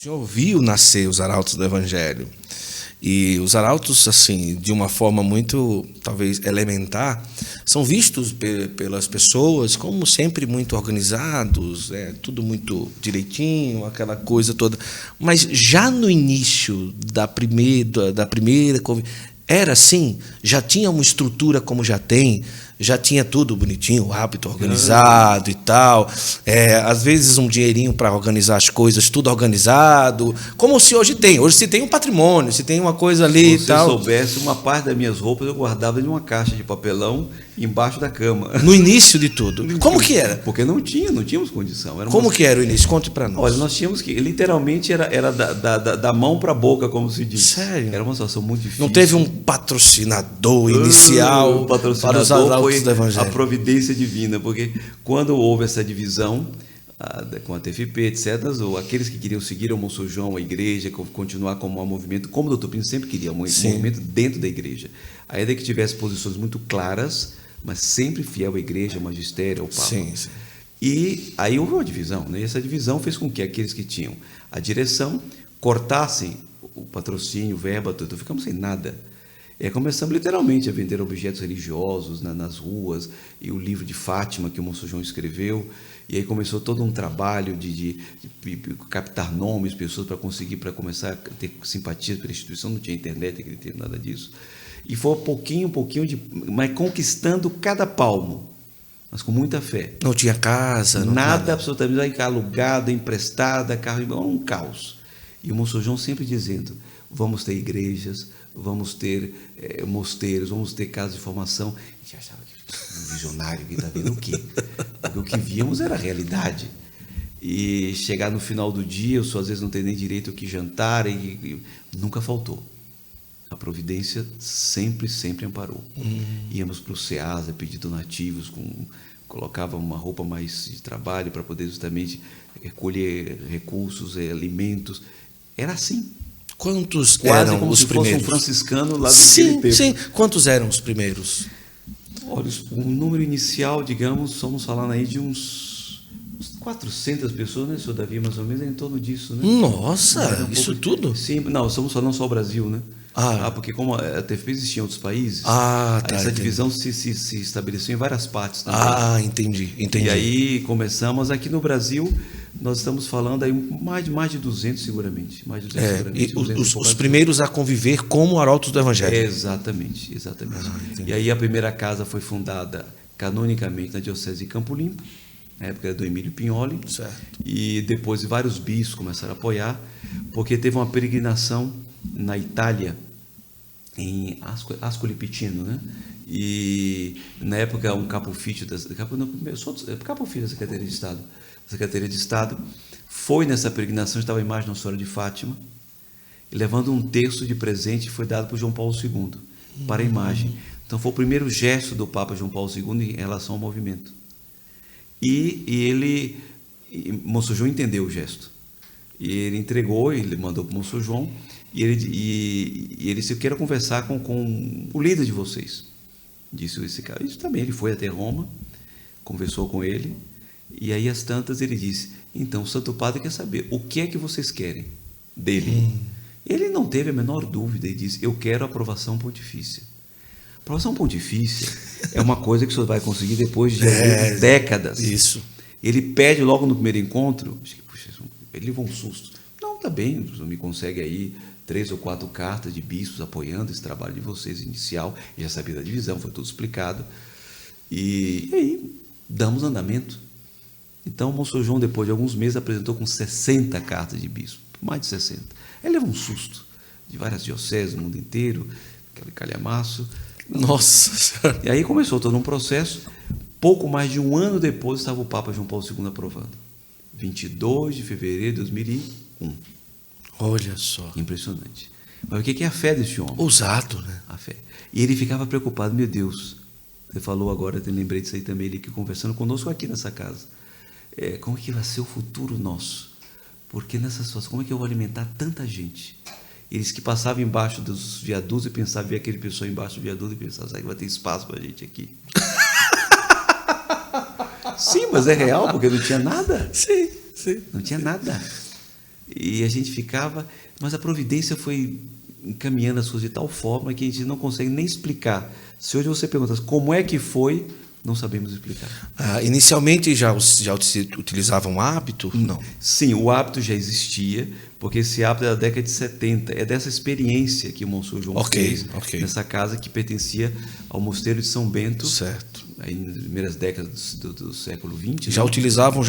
O senhor viu nascer os arautos do Evangelho. E os arautos, assim, de uma forma muito, talvez, elementar, são vistos pelas pessoas como sempre muito organizados, tudo muito direitinho, aquela coisa toda. Mas já no início da primeira era assim? Já tinha uma estrutura como já tem? Já tinha tudo bonitinho, o hábito organizado e tal. Às vezes um dinheirinho para organizar as coisas, tudo organizado. Como se hoje tem. Hoje se tem um patrimônio, se tem uma coisa ali e tal. Se você soubesse, uma parte das minhas roupas eu guardava em uma caixa de papelão embaixo da cama. No início de tudo. Como que era? Porque não tínhamos condição. Como que era o início? Conte para nós. Olha, nós tínhamos que, literalmente, era da mão para a boca, como se diz. Sério? Era uma situação muito difícil. Não teve um patrocinador inicial para os arautos do Evangelho? A providência divina, porque quando houve essa divisão com a TFP, etc., ou aqueles que queriam seguir o Monsenhor João, a igreja, continuar como um movimento, como o Dr. Pino sempre queria, um movimento dentro da igreja, ainda que tivesse posições muito claras, mas sempre fiel à igreja, ao magistério, ao Papa. Sim, sim. E aí houve uma divisão, né? E essa divisão fez com que aqueles que tinham a direção cortassem o patrocínio, o verba, tudo, ficamos sem nada. Começamos literalmente a vender objetos religiosos nas ruas, e o livro de Fátima que o Monsenhor João escreveu, e aí começou todo um trabalho de captar nomes, pessoas para começar a ter simpatia pela instituição. Não tinha internet naquele tempo, nada disso. E foi um pouquinho, mas conquistando cada palmo, mas com muita fé. Não tinha casa? Nada, absolutamente, alugada, emprestada, carro, um caos. E o Monsenhor João sempre dizendo: vamos ter igrejas, vamos ter mosteiros, vamos ter casas de formação. A gente achava que um visionário que está vendo o quê? Porque o que víamos era a realidade. E chegar no final do dia, eu só às vezes não tenho nem direito o que jantar, e nunca faltou. A providência sempre amparou. Íamos para o SEASA pedir donativos, colocava uma roupa mais de trabalho para poder justamente colher recursos, alimentos. Era assim. Quase eram como os se primeiros? Fosse um franciscano lá daquele tempo. Sim. Quantos eram os primeiros? Olha, o número inicial, digamos, estamos falando aí de uns 400 pessoas, né, senhor Davi, mais ou menos, em torno disso, né? Nossa, isso tudo? Sim, não, estamos falando só o Brasil, né? Porque como a TFP existia em outros países, essa divisão se estabeleceu em várias partes também. Entendi. E aí começamos aqui no Brasil, nós estamos falando aí mais de 200 seguramente. Mais de 200 seguramente. Os primeiros a conviver como arautos do Evangelho. Exatamente. E aí a primeira casa foi fundada canonicamente na Diocese de Campo Limpo, na época do Emílio Pignoli. Certo. E depois vários bispos começaram a apoiar, porque teve uma peregrinação na Itália, em Ascoli Piceno, né? E na época um capofício da Secretaria de Estado foi nessa peregrinação, estava a imagem da Nossa Senhora de Fátima, e levando um terço de presente foi dado por João Paulo II para a imagem. Então foi o primeiro gesto do Papa João Paulo II em relação ao movimento. E Monsenhor João entendeu o gesto. E ele entregou, ele mandou para o Monsenhor João, e ele disse: eu quero conversar com o líder de vocês. Disse esse cara. Isso também, ele foi até Roma, conversou com ele, e aí às tantas ele disse: então o Santo Padre quer saber o que é que vocês querem dele. Ele não teve a menor dúvida e disse: eu quero a aprovação pontifícia. Aprovação pontifícia é uma coisa que o senhor vai conseguir depois de décadas. Isso. Ele pede logo no primeiro encontro, ele levou um susto. Não, tá bem, o senhor me consegue aí 3 ou 4 cartas de bispos apoiando esse trabalho de vocês inicial, já sabia da divisão, foi tudo explicado. E aí, damos andamento. Então, o Monsenhor João, depois de alguns meses, apresentou com 60 cartas de bispo, mais de 60. Ele levou um susto de várias dioceses do mundo inteiro, aquele calhamaço. Nossa! E aí começou todo um processo. Pouco mais de um ano depois, estava o Papa João Paulo II aprovando. 22 de fevereiro de 2001. Olha só. Impressionante. Mas o que é a fé desse homem? Ousado, né? A fé. E ele ficava preocupado: meu Deus, você falou agora, eu lembrei disso aí também, ele aqui conversando conosco aqui nessa casa. Como é que vai ser o futuro nosso? Porque nessa situação, como é que eu vou alimentar tanta gente? Eles que passavam embaixo dos viadutos e pensavam, via aquele pessoal embaixo do viaduto e pensavam: será que vai ter espaço para a gente aqui? Sim, mas é real, porque não tinha nada. Sim. Não tinha nada. E a gente ficava, mas a providência foi encaminhando as coisas de tal forma que a gente não consegue nem explicar. Se hoje você pergunta como é que foi, não sabemos explicar. Inicialmente já se utilizava um hábito? Não. Sim, o hábito já existia, porque esse hábito é da década de 70. É dessa experiência que o Monsenhor João fez nessa casa que pertencia ao Mosteiro de São Bento. Certo. Aí nas primeiras décadas do século XX. Já utilizavam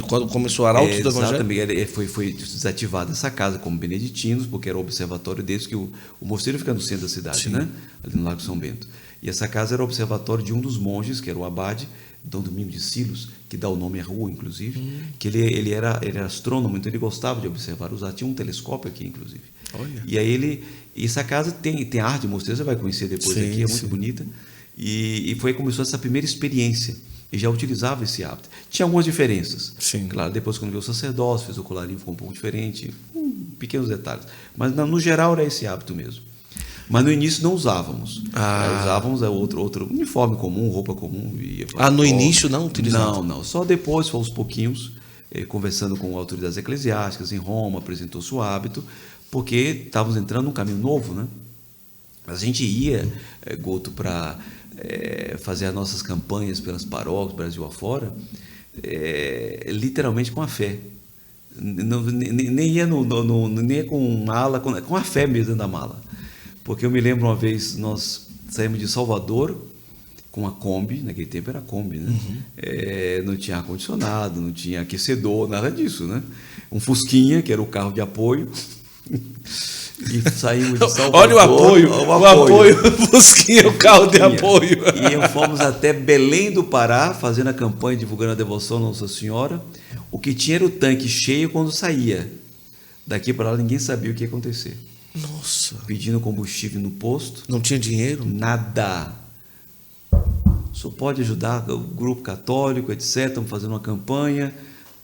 quando começou a Arautos do Evangelho? Exatamente, foi desativada essa casa como beneditinos, porque era o observatório deles, que o mosteiro fica no centro da cidade, né? Ali no Lago São Bento. E essa casa era o observatório de um dos monges, que era o abade, Dom Domingo de Silos, que dá o nome à rua, inclusive, que ele era astrônomo, então ele gostava de observar os astros. Tinha um telescópio aqui, inclusive. Olha. E aí essa casa tem arte de mosteiro, você vai conhecer depois aqui, é muito bonita. E foi aí que começou essa primeira experiência. E já utilizava esse hábito. Tinha algumas diferenças. Sim. Claro, depois quando veio o sacerdócio, fez o colarinho, ficou um pouco diferente. Pequenos detalhes. Mas no geral era esse hábito mesmo. Mas no início não usávamos. Usávamos outro uniforme comum, roupa comum. No início não utilizava? Não. Só depois, aos pouquinhos, conversando com autoridades eclesiásticas em Roma, apresentou-se o hábito, porque estávamos entrando num caminho novo, né? A gente ia, Guto, para fazer as nossas campanhas pelas paróquias, Brasil afora, literalmente com a fé. Nem ia nem ia com mala, com a fé mesmo dentro da mala. Porque eu me lembro uma vez, nós saímos de Salvador com a Kombi, naquele tempo era Kombi, né? Não tinha ar-condicionado, não tinha aquecedor, nada disso, né? Um Fusquinha, que era o carro de apoio. E saímos de Salvador. Olha o apoio, o Fusquinha, o carro de apoio. E fomos até Belém do Pará, fazendo a campanha, divulgando a devoção à Nossa Senhora. O que tinha era o tanque cheio quando saía. Daqui para lá ninguém sabia o que ia acontecer. Nossa. Pedindo combustível no posto. Não tinha dinheiro? Nada. Só pode ajudar o grupo católico, etc. Estamos fazendo uma campanha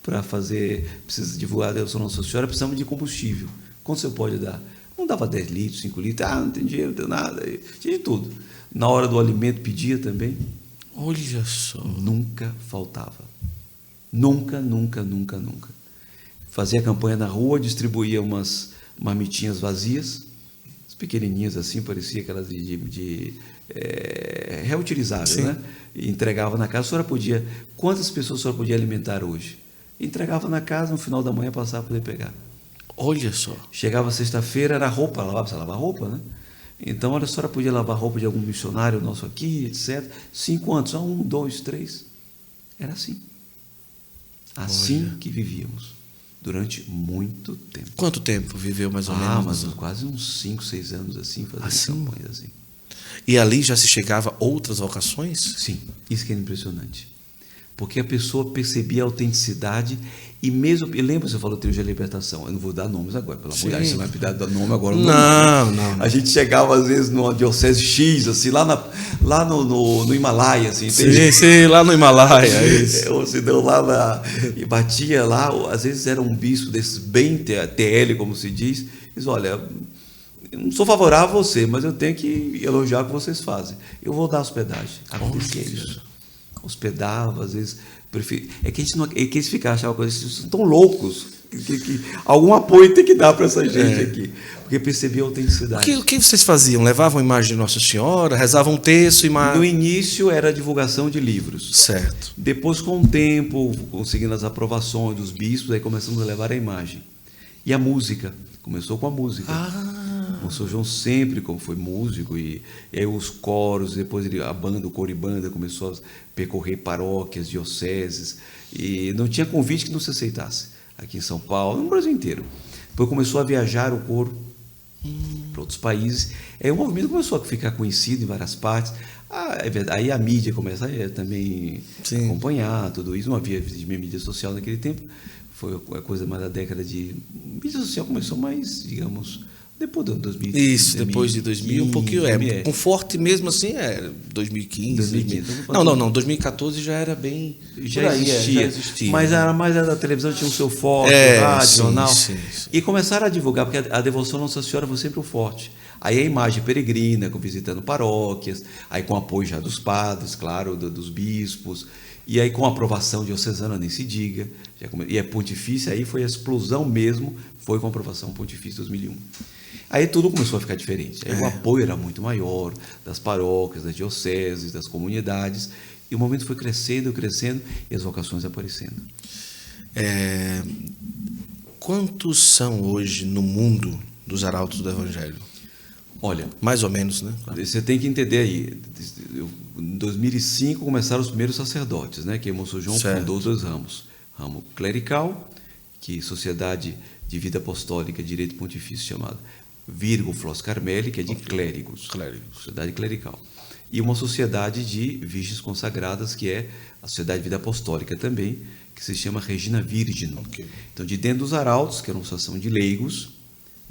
para precisa divulgar a devoção à Nossa Senhora, precisamos de combustível. Quanto você pode dar? Não dava 10 litros, 5 litros. Não tem dinheiro, não tem nada. Tinha de tudo. Na hora do alimento pedia também. Olha só. Nunca faltava. Nunca. Fazia campanha na rua, distribuía umas marmitinhas vazias, pequenininhas assim, parecia aquelas reutilizáveis, né? E entregava na casa. A senhora podia... Quantas pessoas a senhora podia alimentar hoje? Entregava na casa, no final da manhã passava para poder pegar. Olha só. Chegava sexta-feira, era roupa, precisa lavar roupa, né? Então, a senhora podia lavar roupa de algum missionário nosso aqui, etc. 5 anos, 1, 2, 3. Era assim. Assim que vivíamos. Durante muito tempo. Quanto tempo viveu mais ou menos? Mas quase uns 5, 6 anos assim, fazendo campanhas assim. E ali já se chegava a outras vocações? Sim, isso que era impressionante. Porque a pessoa percebia a autenticidade e mesmo... Lembra você falou teologia da libertação? Eu não vou dar nomes agora, pelo amor de Deus, você vai me dar nome agora. Não. A gente chegava às vezes numa diocese X, assim, lá no Himalaia, assim. Sim, lá no Himalaia, isso. Ou se não, e batia lá, às vezes era um bispo desses bem TL, como se diz, e diz, olha, eu não sou favorável a você, mas eu tenho que elogiar o que vocês fazem. Eu vou dar hospedagem. Acontecia isso. Hospedava, às vezes... É que a gente não... É que eles ficavam achando coisa, vocês são tão loucos que algum apoio tem que dar para essa gente aqui. Porque percebia a autenticidade. O que vocês faziam? Levavam a imagem de Nossa Senhora, rezavam um texto e... No início era a divulgação de livros. Certo. Depois, com o tempo, conseguindo as aprovações dos bispos, aí começamos a levar a imagem. E a música. Começou com a música. O São João sempre, como foi músico, e aí os coros, depois o coro e banda começou a percorrer paróquias, dioceses, e não tinha convite que não se aceitasse. Aqui em São Paulo, no Brasil inteiro. Depois começou a viajar o coro para outros países. Aí o movimento começou a ficar conhecido em várias partes. Aí a mídia começa a também acompanhar tudo isso. Não havia mídia social naquele tempo. Foi a coisa mais da década de... Mídia social começou mais, digamos... Depois de 2000. Isso, depois de 2000, um pouquinho. Com forte mesmo assim, 2015. 2015. Não, 2014 já era bem. Já existia. Mas era mais da televisão, tinha o seu forte, rádio, jornal. Sim. E começaram a divulgar, porque a devoção à Nossa Senhora foi sempre o forte. Aí a imagem peregrina, visitando paróquias, aí com apoio já dos padres, claro, dos bispos. E aí, com a aprovação diocesana, nem se diga, e é pontifícia, aí foi a explosão mesmo, foi com a aprovação pontifícia de 2001. Aí tudo começou a ficar diferente. Aí o apoio era muito maior das paróquias, das dioceses, das comunidades, e o movimento foi crescendo, crescendo, e as vocações aparecendo. Quantos são hoje no mundo dos arautos do Evangelho? Olha, mais ou menos, né? Você tem que entender aí. Em 2005 começaram os primeiros sacerdotes, né? Que o Monsenhor João fundou 2 ramos: ramo clerical, que é Sociedade de Vida Apostólica, Direito Pontifício, chamado Virgo Flos Carmeli, que é de clérigos, sociedade clerical, e uma sociedade de virgens consagradas, que é a Sociedade de Vida Apostólica também, que se chama Regina Virginum. Então, de dentro dos arautos, que era uma associação de leigos,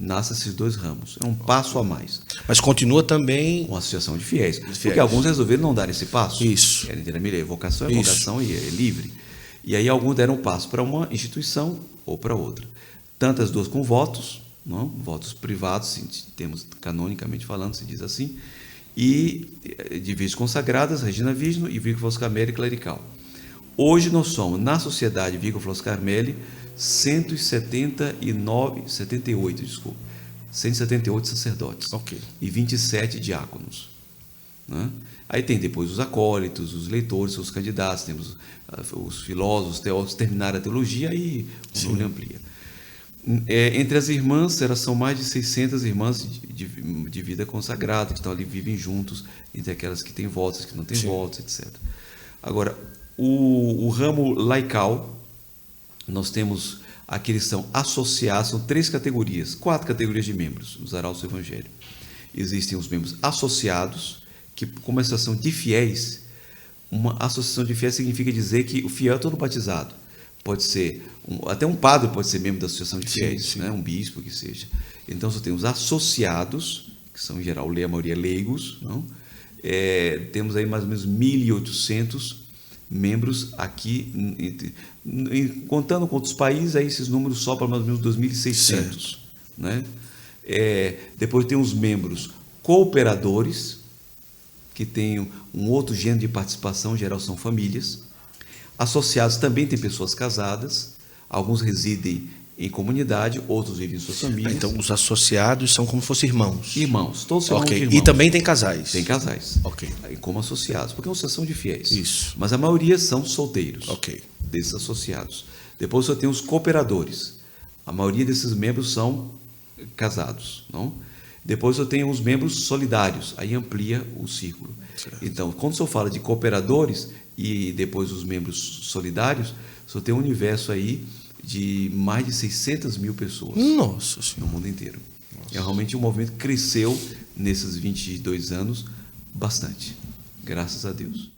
nascem esses 2 ramos. É um passo a mais. Mas continua também uma associação de fiéis. Porque alguns resolveram não dar esse passo. Isso. Querem ter a vocação é vocação e é livre. E aí alguns deram um passo para uma instituição ou para outra. Tanto as 2 com votos, não? Votos privados, temos canonicamente falando, se diz assim, e de virgens consagradas, Regina Virginum e Virgo Flos Carmeli clerical. Hoje nós somos, na sociedade Virgo Flos Carmeli, 178 sacerdotes e 27 diáconos, né? Aí tem depois os acólitos, os leitores, os candidatos, temos os filósofos, os teólogos, terminaram a teologia e o número amplia. Entre as irmãs, são mais de 600 irmãs de vida consagrada, que estão ali, vivem juntos, entre aquelas que têm votos, que não têm votos, etc. Agora, o ramo laical, nós temos aqueles que são associados, são 4 categorias de membros dos arautos do Evangelho. Existem os membros associados, que, como associação de fiéis, uma associação de fiéis significa dizer que o fiel é todo batizado. Pode ser, até um padre pode ser membro da associação de fiéis, né? Um bispo que seja. Então, só tem os associados, que são, em geral, a maioria leigos, não? Temos aí mais ou menos 1.800 membros aqui, contando com outros países, aí esses números só para mais ou menos 2.600. Né? Depois tem os membros cooperadores, que tem um outro gênero de participação, em geral são famílias. Associados também tem pessoas casadas, alguns residem em comunidade, outros vivem em suas famílias. Então, os associados são como se fossem irmãos. Irmãos, todos são irmãos. E também tem casais. Tem casais. Como associados, porque é uma associação de fiéis. Isso. Mas a maioria são solteiros. Desses associados. Depois só tem os cooperadores. A maioria desses membros são casados, não? Depois eu tenho os membros solidários, aí amplia o círculo. Então, quando eu falo de cooperadores e depois os membros solidários, só tem um universo aí de mais de 600 mil pessoas. Nossa Senhora. No mundo inteiro. Realmente o movimento cresceu nesses 22 anos bastante, graças a Deus.